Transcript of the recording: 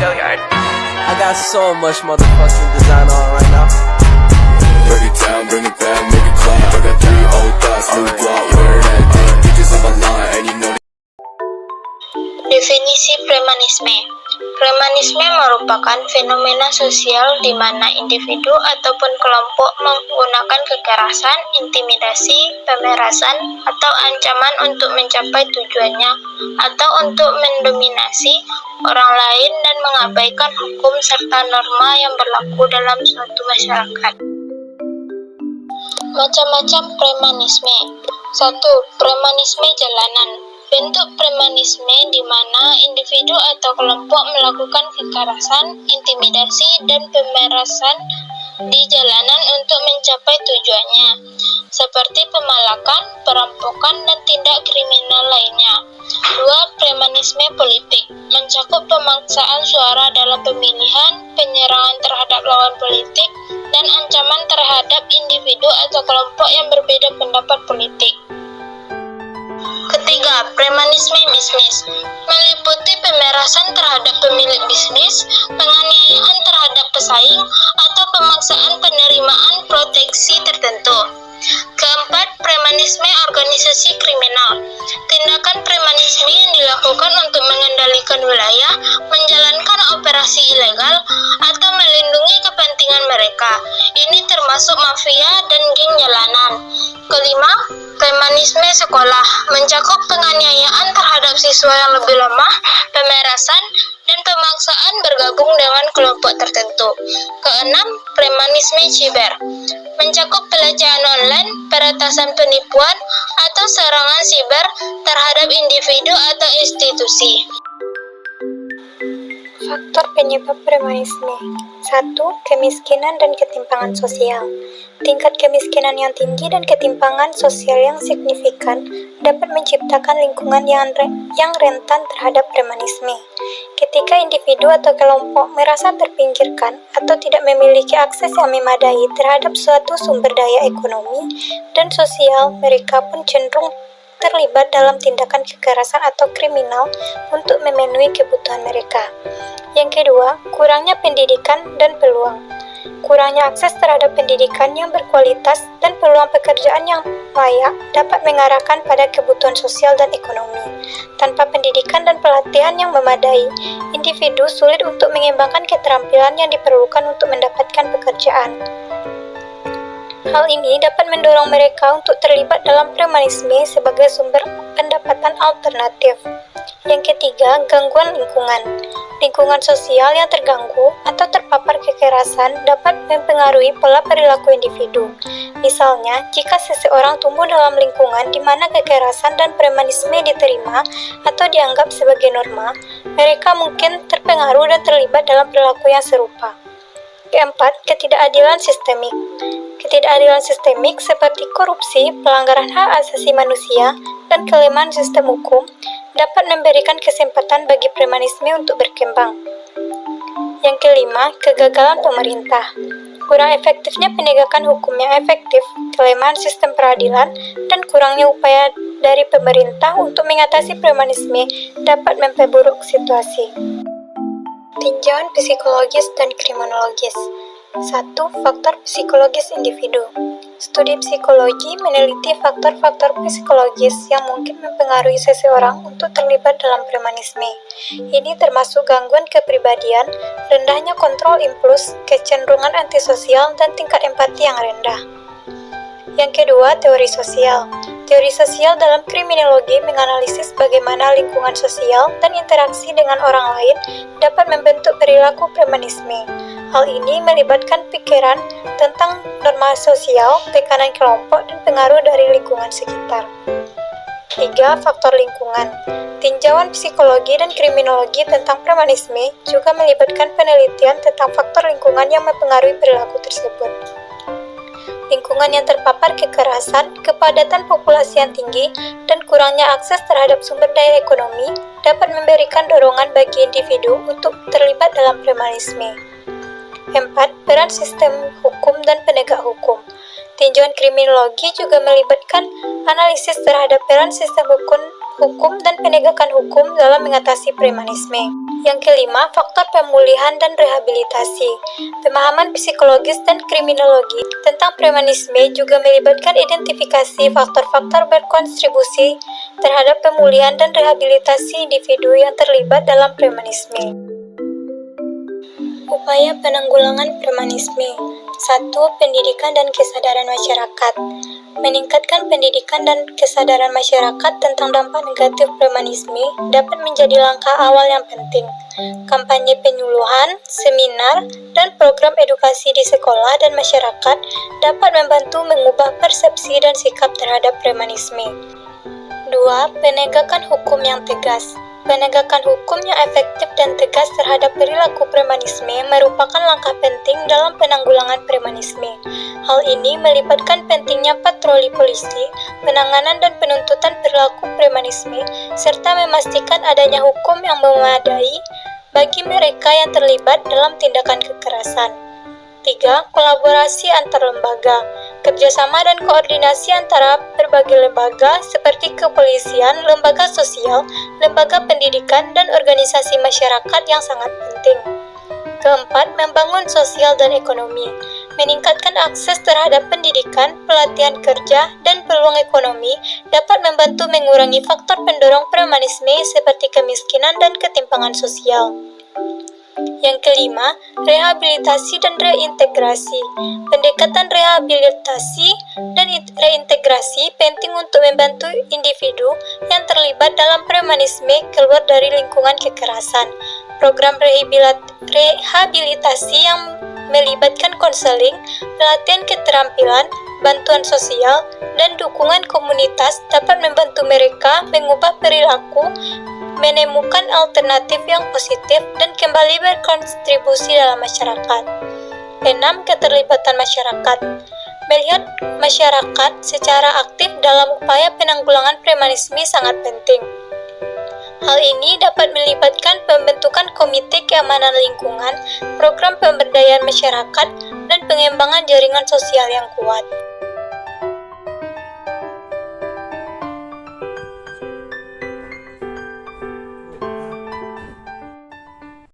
I got so much motherfucking design on right now. Break it down, bring it back, make it clap. I got 3 old thoughts, new guap, wear that dick. Bitches on my line, and you know. Definisi premanisme. Premanisme merupakan fenomena sosial di mana individu ataupun kelompok menggunakan kekerasan, intimidasi, pemerasan, atau ancaman untuk mencapai tujuannya atau untuk mendominasi orang lain dan mengabaikan hukum serta norma yang berlaku dalam suatu masyarakat. Macam-macam premanisme. 1. Premanisme jalanan. Bentuk premanisme di mana individu atau kelompok melakukan kekerasan, intimidasi, dan pemerasan di jalanan untuk mencapai tujuannya, seperti pemalakan, perampokan, dan tindak kriminal lainnya. 2. Premanisme politik mencakup pemaksaan suara dalam pemilihan, penyerangan terhadap lawan politik, dan ancaman terhadap individu atau kelompok yang berbeda pendapat politik. Ketiga, premanisme bisnis meliputi pemerasan terhadap pemilik bisnis, penganiayaan terhadap pesaing, atau pemaksaan penerimaan proteksi tertentu. Keempat, premanisme organisasi kriminal. Tindakan premanisme yang dilakukan untuk mengendalikan wilayah, menjalankan operasi ilegal, atau melindungi kepentingan mereka. Ini termasuk mafia dan geng jalanan. Kelima, premanisme sekolah mencakup penganiayaan terhadap siswa yang lebih lemah, pemerasan, dan pemaksaan bergabung dengan kelompok tertentu. Keenam, premanisme siber mencakup pelecehan online, peretasan penipuan, atau serangan siber terhadap individu atau institusi. Faktor penyebab premanisme. 1. Kemiskinan dan ketimpangan sosial. Tingkat kemiskinan yang tinggi dan ketimpangan sosial yang signifikan dapat menciptakan lingkungan yang rentan terhadap premanisme. Ketika individu atau kelompok merasa terpinggirkan atau tidak memiliki akses yang memadai terhadap suatu sumber daya ekonomi dan sosial, mereka pun cenderung terlibat dalam tindakan kekerasan atau kriminal untuk memenuhi kebutuhan mereka. Yang kedua, kurangnya pendidikan dan peluang. Kurangnya akses terhadap pendidikan yang berkualitas dan peluang pekerjaan yang layak dapat mengarahkan pada kebutuhan sosial dan ekonomi. Tanpa pendidikan dan pelatihan yang memadai, individu sulit untuk mengembangkan keterampilan yang diperlukan untuk mendapatkan pekerjaan. Hal ini dapat mendorong mereka untuk terlibat dalam premanisme sebagai sumber pendapatan alternatif. Yang ketiga, gangguan lingkungan. Lingkungan sosial yang terganggu atau terpapar kekerasan dapat mempengaruhi pola perilaku individu. Misalnya, jika seseorang tumbuh dalam lingkungan di mana kekerasan dan premanisme diterima atau dianggap sebagai norma, mereka mungkin terpengaruh dan terlibat dalam perilaku yang serupa. Keempat, ketidakadilan sistemik. Ketidakadilan sistemik seperti korupsi, pelanggaran hak asasi manusia, dan kelemahan sistem hukum dapat memberikan kesempatan bagi premanisme untuk berkembang. Yang kelima, kegagalan pemerintah. Kurang efektifnya penegakan hukum yang efektif, kelemahan sistem peradilan, dan kurangnya upaya dari pemerintah untuk mengatasi premanisme dapat memperburuk situasi. Tinjauan psikologis dan kriminologis. 1. Faktor psikologis individu. Studi psikologi meneliti faktor-faktor psikologis yang mungkin mempengaruhi seseorang untuk terlibat dalam premanisme. Ini termasuk gangguan kepribadian, rendahnya kontrol impuls, kecenderungan antisosial, dan tingkat empati yang rendah. Yang kedua, teori sosial. Teori sosial dalam kriminologi menganalisis bagaimana lingkungan sosial dan interaksi dengan orang lain dapat membentuk perilaku premanisme. Hal ini melibatkan pikiran tentang norma sosial, tekanan kelompok, dan pengaruh dari lingkungan sekitar. 3. Faktor lingkungan. Tinjauan psikologi dan kriminologi tentang premanisme juga melibatkan penelitian tentang faktor lingkungan yang mempengaruhi perilaku tersebut. Lingkungan yang terpapar kekerasan, kepadatan populasi yang tinggi, dan kurangnya akses terhadap sumber daya ekonomi dapat memberikan dorongan bagi individu untuk terlibat dalam premanisme. 4. Peran sistem hukum dan penegak hukum. Tinjauan kriminologi juga melibatkan analisis terhadap peran sistem hukum hukum dan penegakan hukum dalam mengatasi premanisme. Yang kelima, faktor pemulihan dan rehabilitasi. Pemahaman psikologis dan kriminologi tentang premanisme juga melibatkan identifikasi faktor-faktor berkontribusi terhadap pemulihan dan rehabilitasi individu yang terlibat dalam premanisme. Upaya penanggulangan premanisme. 1. Pendidikan dan kesadaran masyarakat. Meningkatkan pendidikan dan kesadaran masyarakat tentang dampak negatif premanisme dapat menjadi langkah awal yang penting. Kampanye penyuluhan, seminar, dan program edukasi di sekolah dan masyarakat dapat membantu mengubah persepsi dan sikap terhadap premanisme. 2. Penegakan hukum yang tegas. Penegakan hukum yang efektif dan tegas terhadap perilaku premanisme merupakan langkah penting dalam penanggulangan premanisme. Hal ini melibatkan pentingnya patroli polisi, penanganan dan penuntutan perilaku premanisme, serta memastikan adanya hukum yang memadai bagi mereka yang terlibat dalam tindakan kekerasan. 3. Kolaborasi antar lembaga. Kerjasama dan koordinasi antara berbagai lembaga seperti kepolisian, lembaga sosial, lembaga pendidikan, dan organisasi masyarakat yang sangat penting. 4. Membangun sosial dan ekonomi. Meningkatkan akses terhadap pendidikan, pelatihan kerja, dan peluang ekonomi dapat membantu mengurangi faktor pendorong premanisme seperti kemiskinan dan ketimpangan sosial. Yang kelima, rehabilitasi dan reintegrasi. Pendekatan rehabilitasi dan reintegrasi penting untuk membantu individu yang terlibat dalam premanisme keluar dari lingkungan kekerasan. Program rehabilitasi yang melibatkan konseling, pelatihan keterampilan, bantuan sosial, dan dukungan komunitas dapat membantu mereka mengubah perilaku, menemukan alternatif yang positif, dan kembali berkontribusi dalam masyarakat. 6. Keterlibatan masyarakat. Melihat masyarakat secara aktif dalam upaya penanggulangan premanisme sangat penting. Hal ini dapat melibatkan pembentukan komite keamanan lingkungan, program pemberdayaan masyarakat, dan pengembangan jaringan sosial yang kuat.